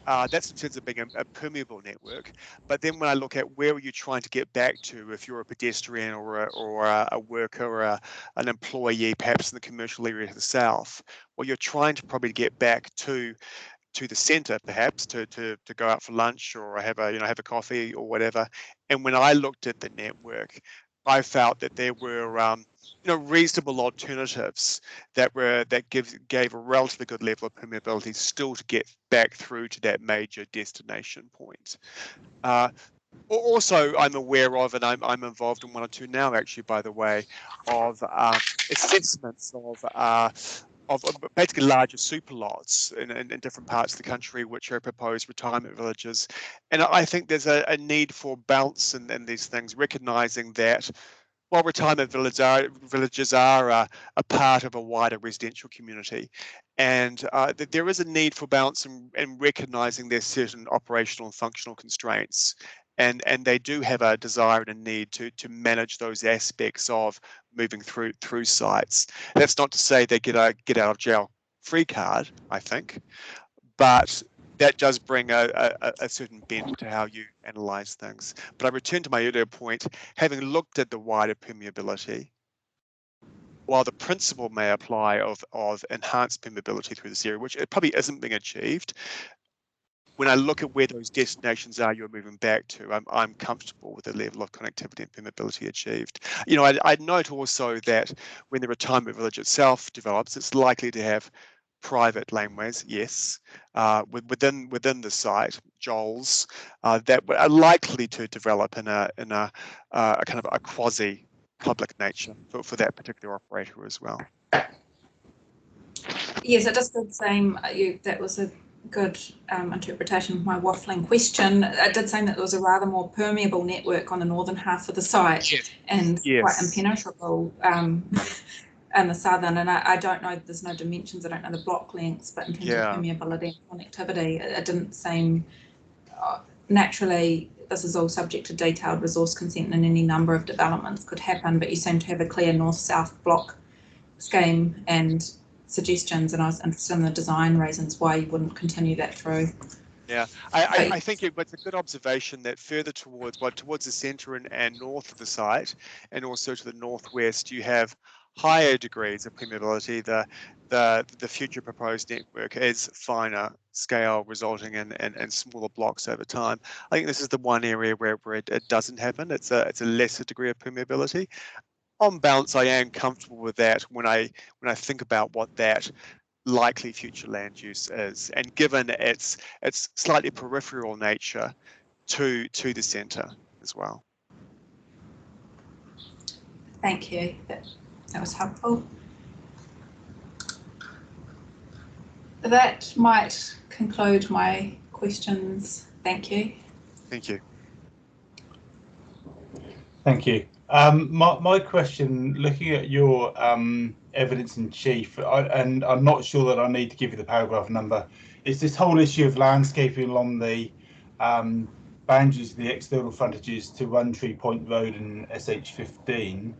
that's in terms of being a permeable network. But then when I look at where are you trying to get back to, if you're a pedestrian or a worker or an employee, perhaps in the commercial area to the south, well, you're trying to probably get back to the centre, perhaps to go out for lunch or have a coffee or whatever. And when I looked at the network, I felt that there were reasonable alternatives that gave a relatively good level of permeability still to get back through to that major destination point. Also, I'm aware of, and I'm involved in one or two now, actually, by the way, of assessments of basically larger super lots in different parts of the country, which are proposed retirement villages. And I think there's a need for balance in these things, recognising that while retirement villages are a part of a wider residential community, and that there is a need for balance and recognising there's certain operational and functional constraints, and they do have a desire and a need to manage those aspects of moving through sites. That's not to say they get out of jail free card, I think, but that does bring a certain bent to how you analyse things. But I return to my earlier point, having looked at the wider permeability, while the principle may apply of enhanced permeability through this area, which it probably isn't being achieved, when I look at where those destinations are you're moving back to, I'm comfortable with the level of connectivity and permeability achieved. I'd note also that when the retirement village itself develops, it's likely to have private laneways, yes, within the site, Joels, that are likely to develop in a kind of a quasi public nature for that particular operator as well. Yes, it just did seem that was a good interpretation of my waffling question. It did seem that there was a rather more permeable network on the northern half of the site, yes. and Yes. quite impenetrable in the southern. And I don't know, there's no dimensions, I don't know the block lengths, but in terms of permeability and connectivity, it didn't seem naturally. This is all subject to detailed resource consent, and any number of developments could happen, but you seem to have a clear north-south block scheme and suggestions, and I was interested in the design reasons why you wouldn't continue that through. Yeah, I think it's a good observation that further towards the centre and north of the site, and also to the northwest, you have higher degrees of permeability. The future proposed network is finer scale, resulting in smaller blocks over time. I think this is the one area where it doesn't happen. It's a lesser degree of permeability. On balance, I am comfortable with that when I think about what that likely future land use is, and given its slightly peripheral nature to the centre as well. Thank you. That was helpful. That might conclude my questions. Thank you. Thank you. Thank you. My question, looking at your evidence in chief, and I'm not sure that I need to give you the paragraph number, is this whole issue of landscaping along the boundaries of the external frontages to One Tree Point Road and SH15,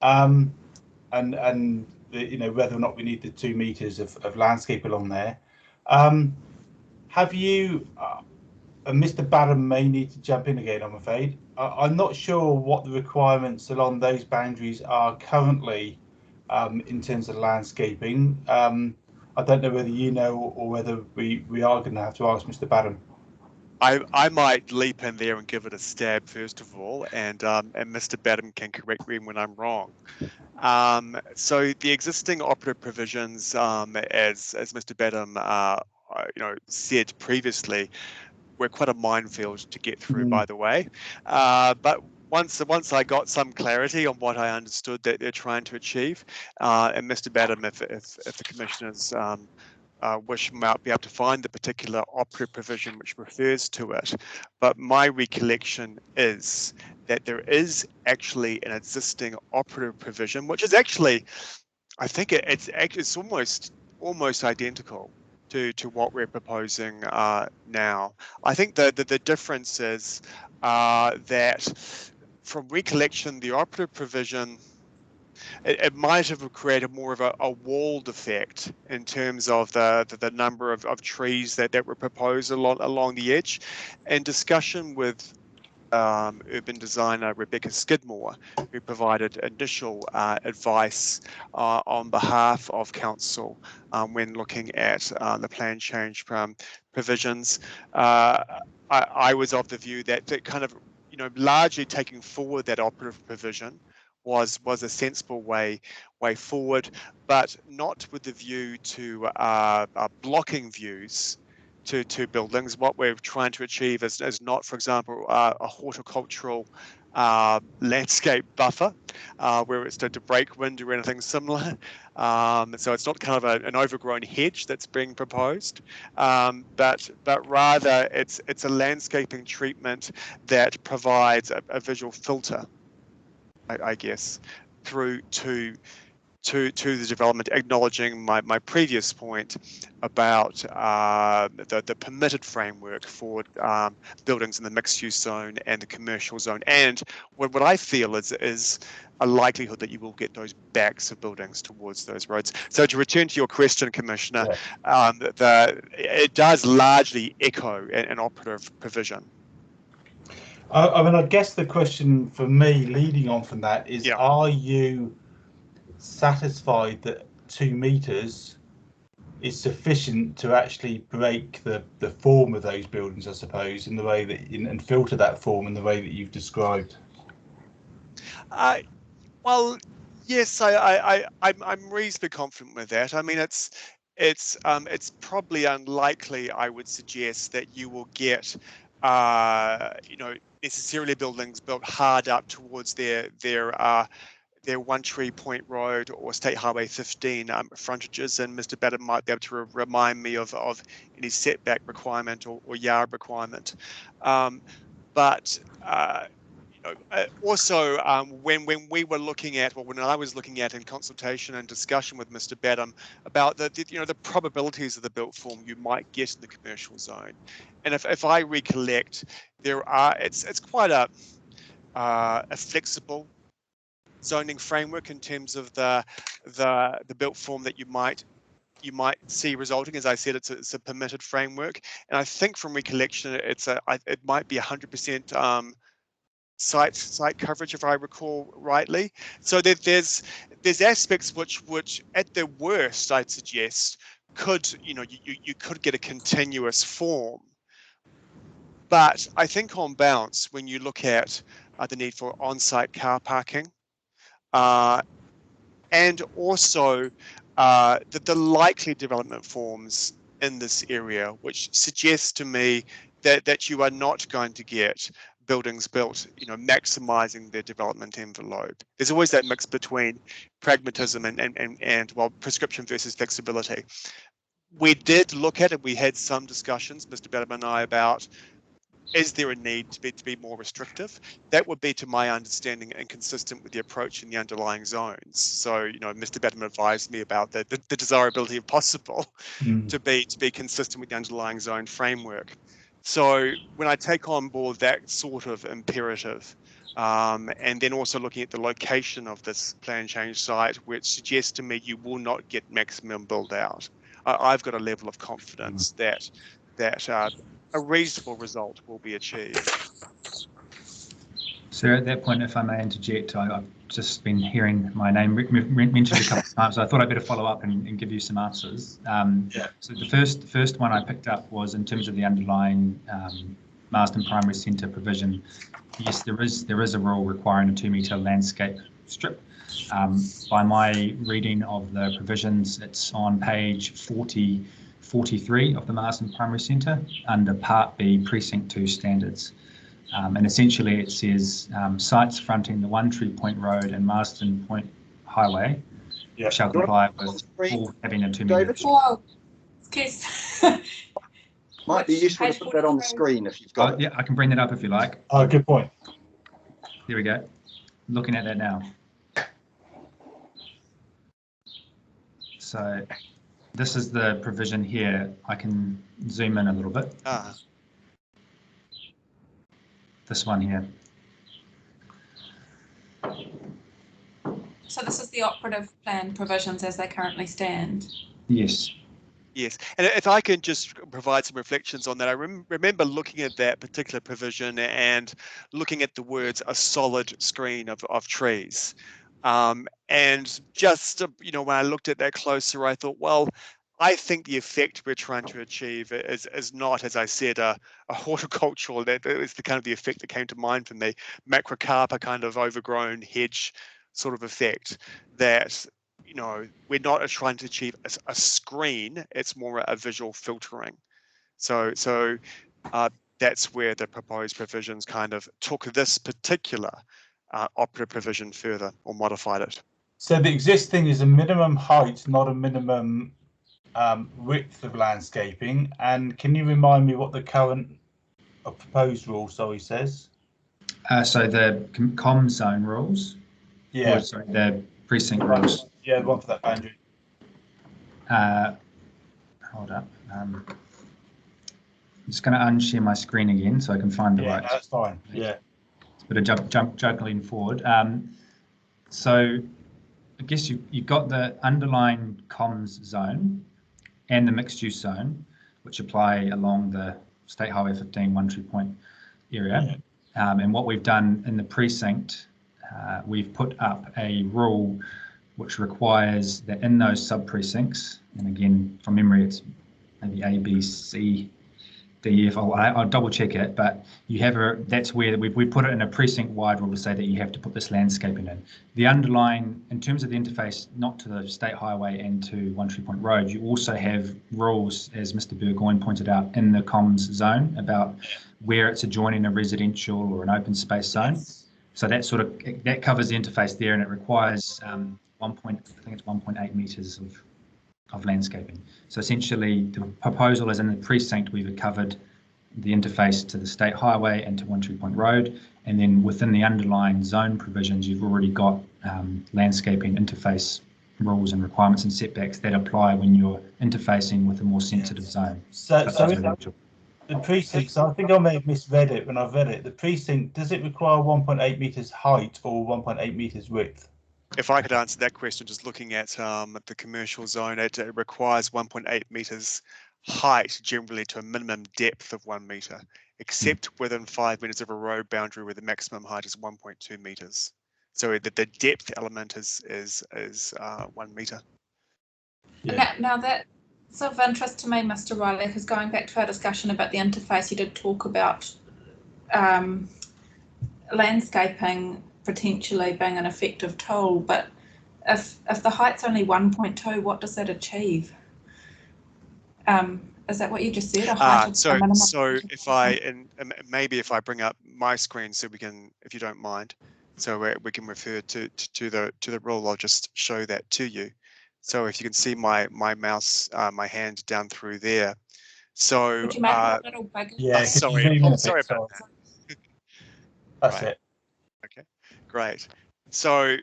and whether or not we need the 2 meters of landscape along there. Have you? And Mr. Badham may need to jump in again, I'm afraid. I'm not sure what the requirements along those boundaries are currently in terms of landscaping. I don't know whether you know or whether we are going to have to ask Mr. Badham. I might leap in there and give it a stab first of all, and Mr. Badham can correct me when I'm wrong. So the existing operative provisions, as Mr. Badham said previously, were quite a minefield to get through, by the way. But once I got some clarity on what I understood that they're trying to achieve, and Mr. Badham, if the commissioners wish, might be able to find the particular operative provision which refers to it. But my recollection is that there is actually an existing operative provision, which is actually, I think it's almost identical to what we're proposing now. I think the difference is that, from recollection, the operative provision it might have created more of a walled effect in terms of the number of trees that were proposed along the edge. In discussion with urban designer Rebecca Skidmore, who provided initial advice on behalf of council when looking at the plan change provisions. I was of the view that kind of, largely taking forward that operative provision was a sensible way forward, but not with the view to blocking views to buildings. What we're trying to achieve is not, for example, a horticultural landscape buffer where it's to break wind or anything similar. So it's not kind of an overgrown hedge that's being proposed, but rather it's a landscaping treatment that provides a visual filter, I guess, through to the development, acknowledging my previous point about the permitted framework for buildings in the mixed-use zone and the commercial zone, and what I feel is a likelihood that you will get those backs of buildings towards those roads. So to return to your question, Commissioner, it does largely echo an operative provision. I mean, I guess the question for me leading on from that is, are you satisfied that 2 meters is sufficient to actually break the form of those buildings, I suppose, in the way that, and filter that form in the way that you've described? Well, yes, I'm reasonably confident with that. I mean, it's probably unlikely, I would suggest, that you will get necessarily buildings built hard up towards their One Tree Point Road or State Highway 15 frontages, and Mr. Batten might be able to remind me of any setback requirement or yard requirement. But also, when we were looking at, when I was looking at in consultation and discussion with Mr. Batten about the probabilities of the built form you might get in the commercial zone, and if I recollect, it's quite a flexible zoning framework in terms of the built form that you might see resulting. As I said, it's a permitted framework, and I think from recollection, it might be 100% site coverage, if I recall rightly. So there's aspects which at the worst, I'd suggest, could you could get a continuous form. But I think on balance, when you look at the need for on-site car parking, and also the likely development forms in this area, which suggests to me that you are not going to get buildings built, maximizing their development envelope. There's always that mix between pragmatism and prescription versus flexibility. We did look at it. We had some discussions, Mr. Batten and I, about, is there a need to be more restrictive? That would be, to my understanding, inconsistent with the approach in the underlying zones. So, Mr. Batten advised me about the desirability, if possible, to be consistent with the underlying zone framework. So when I take on board that sort of imperative, and then also looking at the location of this plan change site, which suggests to me you will not get maximum build out, I've got a level of confidence that a reasonable result will be achieved. So at that point, if I may interject, I've just been hearing my name mentioned a couple of times, so I thought I'd better follow up and give you some answers. So the first one I picked up was in terms of the underlying Marsden Primary Centre provision. Yes, there is a rule requiring a 2 metre landscape strip. By my reading of the provisions, it's on page 43 of the Marsden Primary Centre under Part B, Precinct 2 standards. And essentially it says sites fronting the One Tree Point Road and Marsden Point Highway shall comply with all having a 2 metre strip. Whoa, excuse. Might be useful to put that on the screen if you've got it. Yeah, I can bring that up if you like. Oh, good point. There we go. Looking at that now. So this is the provision here. I can zoom in a little bit. This one here. So this is the operative plan provisions as they currently stand. Yes. Yes, and if I can just provide some reflections on that, I remember looking at that particular provision and looking at the words "a solid screen of trees," and just when I looked at that closer, I thought, well, I think the effect we're trying to achieve is not, as I said, a horticultural. That is the kind of the effect that came to mind for me, macrocarpa kind of overgrown hedge sort of effect that. We're not trying to achieve a screen, it's more a visual filtering. So that's where the proposed provisions kind of took this particular operative provision further or modified it. So the existing is a minimum height, not a minimum width of landscaping. And can you remind me what the current proposed rule, says? So the com zone rules. Yeah. Or, sorry, the precinct rules. Yeah, the one for that boundary. Hold up. I'm just going to unshare my screen again so I can find the right. Yeah, that's fine. Yeah. It's a bit of juggling forward. So I guess you've got the underlying comms zone and the mixed use zone, which apply along the State Highway 15 1 point area. Yeah. And what we've done in the precinct, we've put up a rule which requires that in those sub-precincts, and again, from memory, it's maybe A, B, C, D, F. I'll double check it, but you have that's where we put it in a precinct-wide rule to say that you have to put this landscaping in. The underlying, in terms of the interface, not to the State Highway and to 1 Point Road, you also have rules, as Mr. Burgoyne pointed out, in the comms zone about where it's adjoining a residential or an open space zone. So that covers the interface there, and it requires I think it's 1.8 meters of landscaping. So essentially, the proposal is in the precinct, we've covered the interface to the State Highway and to 1 Point Road, and then within the underlying zone provisions, you've already got landscaping interface rules and requirements and setbacks that apply when you're interfacing with a more sensitive zone. So the precinct, so I think I may have misread it when I've read it. The precinct, does it require 1.8 meters height or 1.8 meters width? If I could answer that question, just looking at the commercial zone, it requires 1.8 meters height generally to a minimum depth of 1 meter, except within 5 meters of a road boundary where the maximum height is 1.2 meters. So the depth element is 1 meter. Yeah. Now that's of interest to me, Mr. Riley, because going back to our discussion about the interface, you did talk about landscaping potentially being an effective tool, but if the height's only 1.2, what does that achieve? Is that what you just said? So if maybe if I bring up my screen so we can, if you don't mind, so we can refer to the rule, I'll just show that to you. So if you can see my mouse, my hand down through there. So would you make it a little bigger? Yeah, sorry about that. That's it. Okay, great. So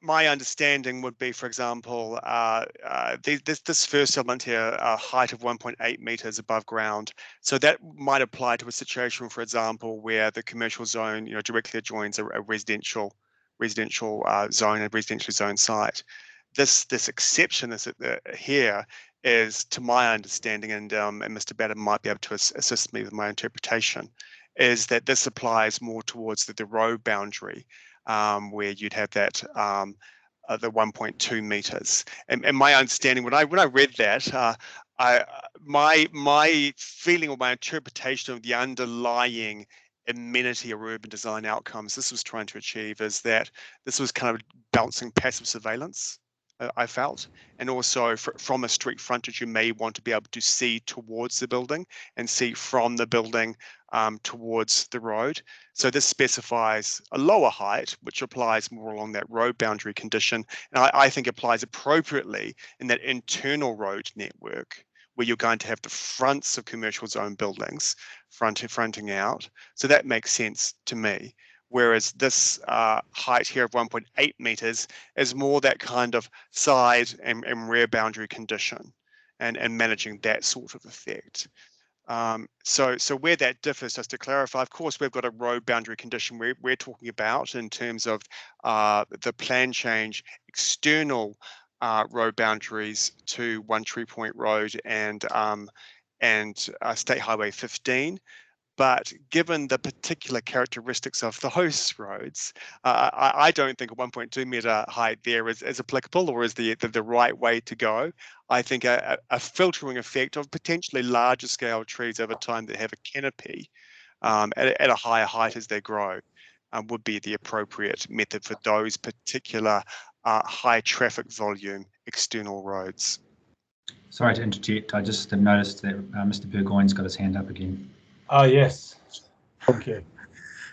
my understanding would be, for example, this first element here, a height of 1.8 meters above ground. So that might apply to a situation, for example, where the commercial zone, directly adjoins a residential zone, a residential zone site. This exception here is, to my understanding, and Mr. Batten might be able to assist me with my interpretation, is that this applies more towards the road boundary, where you'd have that the 1.2 meters. And my understanding, when I read that, my feeling or my interpretation of the underlying amenity or urban design outcomes this was trying to achieve is that this was kind of balancing passive surveillance. I felt, and also from a street frontage, you may want to be able to see towards the building and see from the building towards the road. So this specifies a lower height, which applies more along that road boundary condition, and I think applies appropriately in that internal road network where you're going to have the fronts of commercial zone buildings fronting out. So that makes sense to me. Whereas this height here of 1.8 meters is more that kind of side and rear boundary condition and managing that sort of effect. So where that differs, just to clarify, of course, we've got a road boundary condition we're talking about in terms of the plan change external road boundaries to One Tree Point Road and State Highway 15. But given the particular characteristics of those roads, I don't think a 1.2 metre height there is applicable or is the right way to go. I think a filtering effect of potentially larger scale trees over time that have a canopy at a higher height as they grow would be the appropriate method for those particular high traffic volume external roads. Sorry to interject. I just have noticed that Mr. Burgoyne's got his hand up again. Oh, yes. Thank you.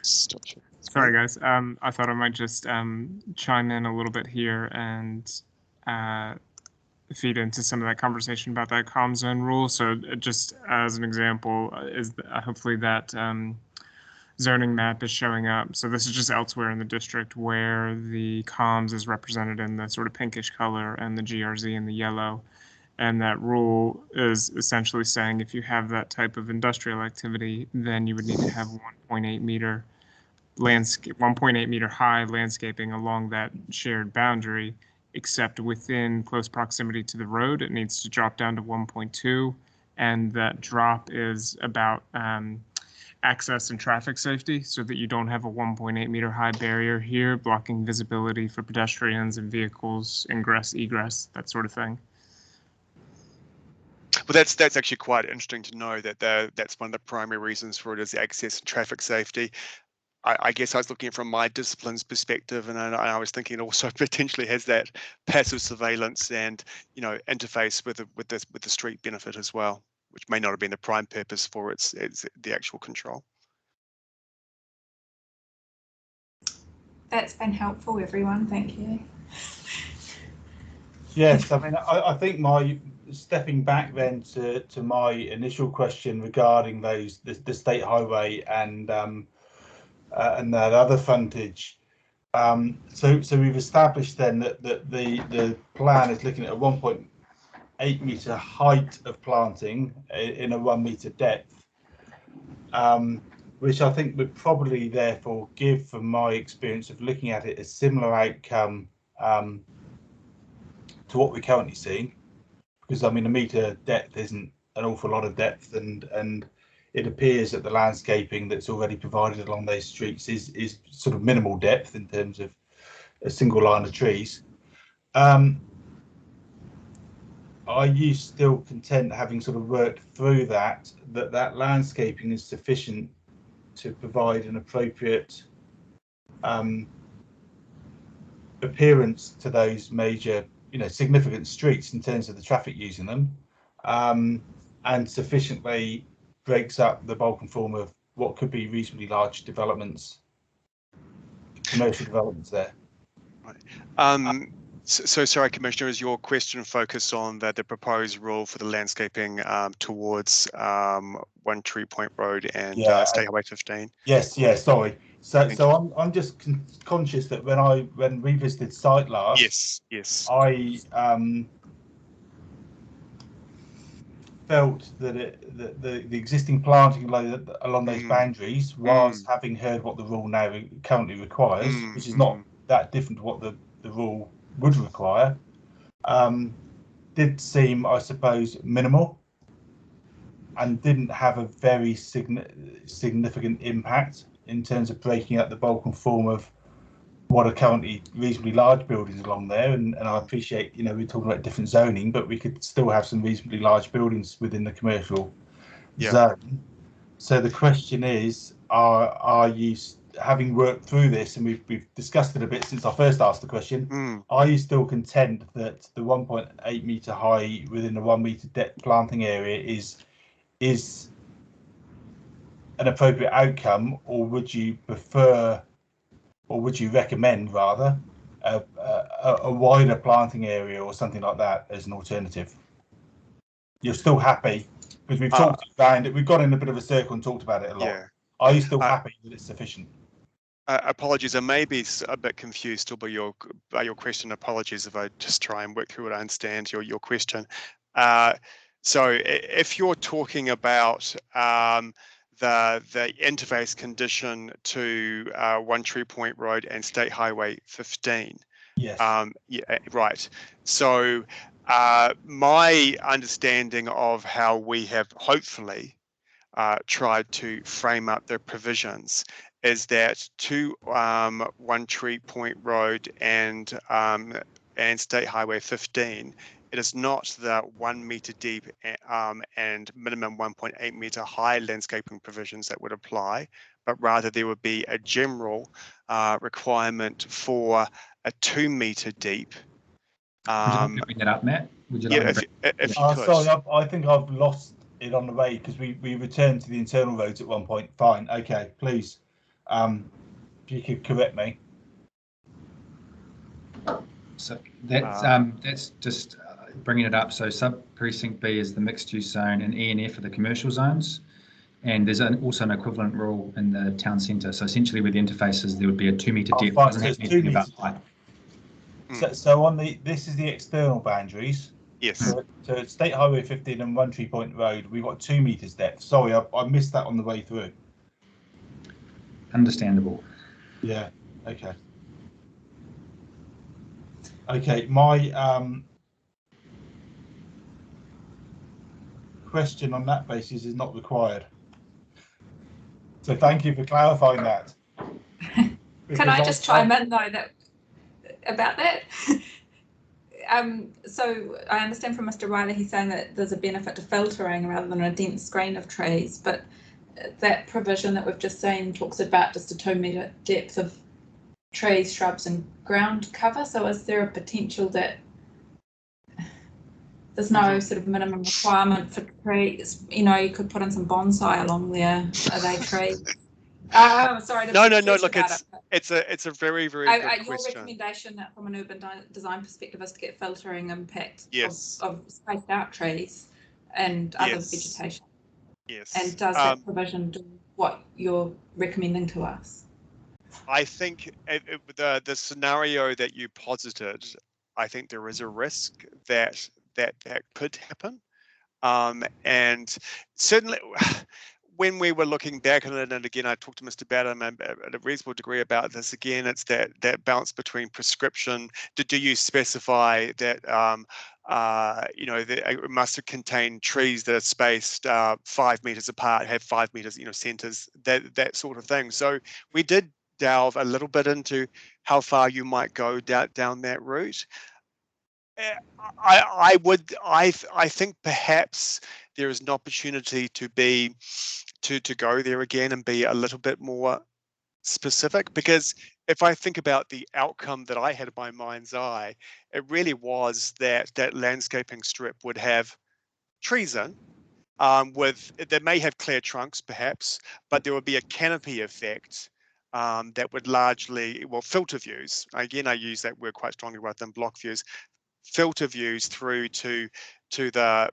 Sorry, guys. I thought I might just chime in a little bit here and feed into some of that conversation about that calm zone rule. So just as an example, is hopefully that zoning map is showing up. So this is just elsewhere in the district where the comms is represented in the sort of pinkish color and the GRZ in the yellow. And that rule is essentially saying if you have that type of industrial activity, then you would need to have 1.8 meter landscape, 1.8 meter high landscaping along that shared boundary, except within close proximity to the road, it needs to drop down to 1.2. And that drop is about access and traffic safety so that you don't have a 1.8 meter high barrier here blocking visibility for pedestrians and vehicles, ingress, egress, that sort of thing. Well, that's actually quite interesting to know that that's one of the primary reasons for it is access and traffic safety. I guess I was looking at it from my discipline's perspective, and I was thinking it also potentially has that passive surveillance and interface with the street benefit as well, which may not have been the prime purpose for its the actual control. That's been helpful, everyone. Thank you. Yes, I mean, I think my stepping back then to my initial question regarding the state highway and that other frontage. So we've established then that the plan is looking at a 1.8 meter height of planting in a 1 meter depth, which I think would probably therefore give, from my experience of looking at it, a similar outcome to what we're currently seeing, because I mean a meter depth isn't an awful lot of depth, and it appears that the landscaping that's already provided along those streets is sort of minimal depth in terms of a single line of trees. Are you still content, having sort of worked through that landscaping is sufficient to provide an appropriate appearance to those major, significant streets in terms of the traffic using them, and sufficiently breaks up the bulk and form of what could be reasonably large developments, commercial developments there? Right. So sorry, Commissioner, is your question focused on the proposed rule for the landscaping towards One Tree Point Road and State Highway 15? Yes, sorry. So I'm just conscious that when we visited site last, yes, I felt that the existing planting along those boundaries, whilst having heard what the rule now currently requires, which is not that different to what the rule would require, did seem, I suppose, minimal and didn't have a very significant impact in terms of breaking up the bulk and form of what are currently reasonably large buildings along there. And I appreciate, we're talking about different zoning, but we could still have some reasonably large buildings within the commercial zone. So the question is, are you, having worked through this, and we've discussed it a bit since I first asked the question, are you still content that the 1.8 meter high within the 1 meter depth planting area is an appropriate outcome, or would you prefer, or would you recommend rather, a wider planting area or something like that as an alternative? You're still happy, because we've talked around it, we've got in a bit of a circle and talked about it a lot. Are you still happy that it's sufficient? Apologies, I may be a bit confused still by your question. Apologies if I just try and work through it. I understand your question. So if you're talking about the interface condition to One Tree Point Road and State Highway 15. Yes. Yeah, right. So my understanding of how we have hopefully tried to frame up the provisions is that to One Tree Point Road and State Highway 15, it is not the 1 metre deep and minimum 1.8 metre high landscaping provisions that would apply, but rather there would be a general requirement for a 2 metre deep. Would you like to bring that up, Matt? Would you like if you could. Sorry, I think I've lost it on the way because we returned to the internal roads at one point. Fine, okay, please, if you could correct me. So that's just bringing it up. So sub precinct B is the mixed use zone, and E and F are the commercial zones. And there's also an equivalent rule in the town centre. So essentially, with the interfaces, there would be a 2 metre depth. Fine, Doesn't so have it's anything 2 about metres. height. So on this is the external boundaries. Yes. So State Highway 15 and One Tree Point Road, we've got 2 metres depth. Sorry, I missed that on the way through. Understandable. Yeah. Okay. Okay. My question on that basis is not required. So thank you for clarifying that. Can I just chime in though about that? So I understand from Mr. Riley, he's saying that there's a benefit to filtering rather than a dense screen of trees, but that provision that we've just seen talks about just a 2 metre depth of trees, shrubs and ground cover. So is there a potential that there's no sort of minimum requirement for trees? You know, you could put in some bonsai along there. Are they trees? Sorry. No. Look, it's a very good your question. recommendation from an urban design perspective is to get filtering impact Yes. of spaced out trees and other vegetation. Yes. And does that provision do what you're recommending to us? I think the scenario that you posited, I think there is a risk that could happen, and certainly. When we were looking back on it, and again, I talked to Mr. Badham at a reasonable degree about this. Again, it's that balance between prescription. Do you specify that that it must contain trees that are spaced 5 meters apart, have 5 meters, centers, that sort of thing. So we did delve a little bit into how far you might go down that route. I think perhaps there is an opportunity to go there again and be a little bit more specific, because if I think about the outcome that I had in my mind's eye, it really was that landscaping strip would have trees in, they may have clear trunks perhaps, but there would be a canopy effect that would largely, filter views. Again, I use that word quite strongly rather than block views. Filter views through to the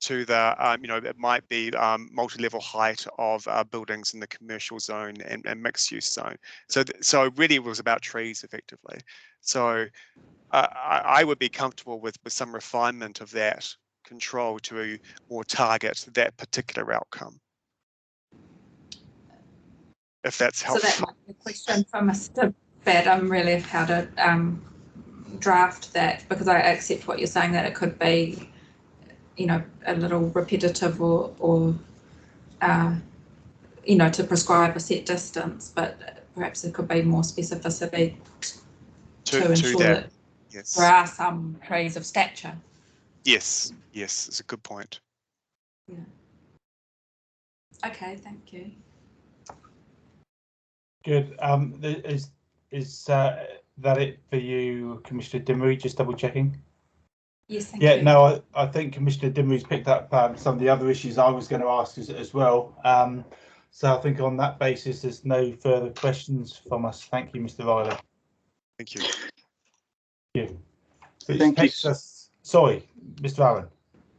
it might be multi-level height of buildings in the commercial zone and mixed use zone. So really it was about trees effectively. So I would be comfortable with some refinement of that control to more target that particular outcome, if that's helpful. So that might be a question for Mr. Badham, really, of how to draft that, because I accept what you're saying, that it could be, a little repetitive or to prescribe a set distance, but perhaps there could be more specificity to ensure that there are some trees of stature. Yes, it's a good point. Yeah. Okay, thank you. Good. Is that it for you, Commissioner Dimmery? Just double checking. Yes, thank you. No, I think Commissioner Dimmery's picked up some of the other issues I was going to ask as well. So I think on that basis, there's no further questions from us. Thank you, Mr. Riley. Thank you. Thank you. Thank you. Sorry, Mr. Allen.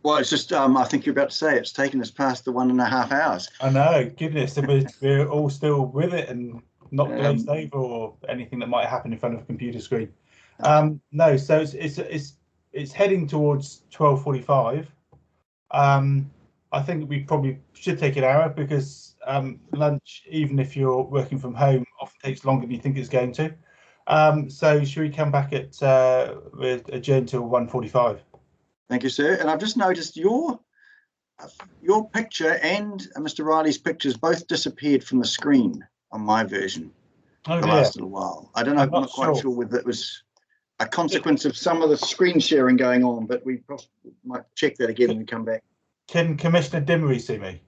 Well, it's just, I think you're about to say it's taken us past the 1.5 hours. I know, goodness, we're all still with it and not glazed over or anything that might happen in front of a computer screen. No, so it's heading towards 12:45. I think we probably should take an hour because lunch, even if you're working from home, often takes longer than you think it's going to. So should we come back at adjourn till 1:45? Thank you, sir. And I've just noticed your picture and Mr. Riley's pictures both disappeared from the screen on my version the last little while. I don't know. I'm not quite sure whether it was a consequence of some of the screen sharing going on, but we might check that again and come back. Can Commissioner Dimmery see me?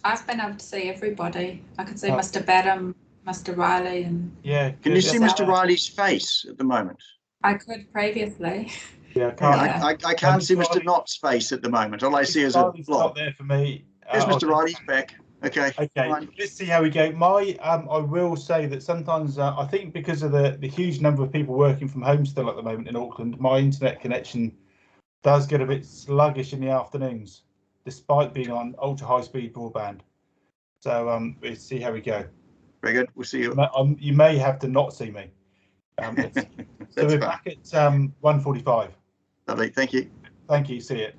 I've been able to see everybody. I could see Mr. Badham, Mr. Riley, and yeah. Can you see Mr. Riley's face at the moment? I could previously. Yeah, I can't see Mr. Knott's face at the moment. All I see is a blob. Not there for me. Here's Mr. Riley's back. Okay. Okay. Right. Let's see how we go. I will say that sometimes I think because of the huge number of people working from home still at the moment in Auckland, my internet connection does get a bit sluggish in the afternoons, despite being on ultra high speed broadband. So let's see how we go. Very good. We'll see you. You may have to not see me. So we're back at 1:45. Lovely. Thank you. Thank you. See you.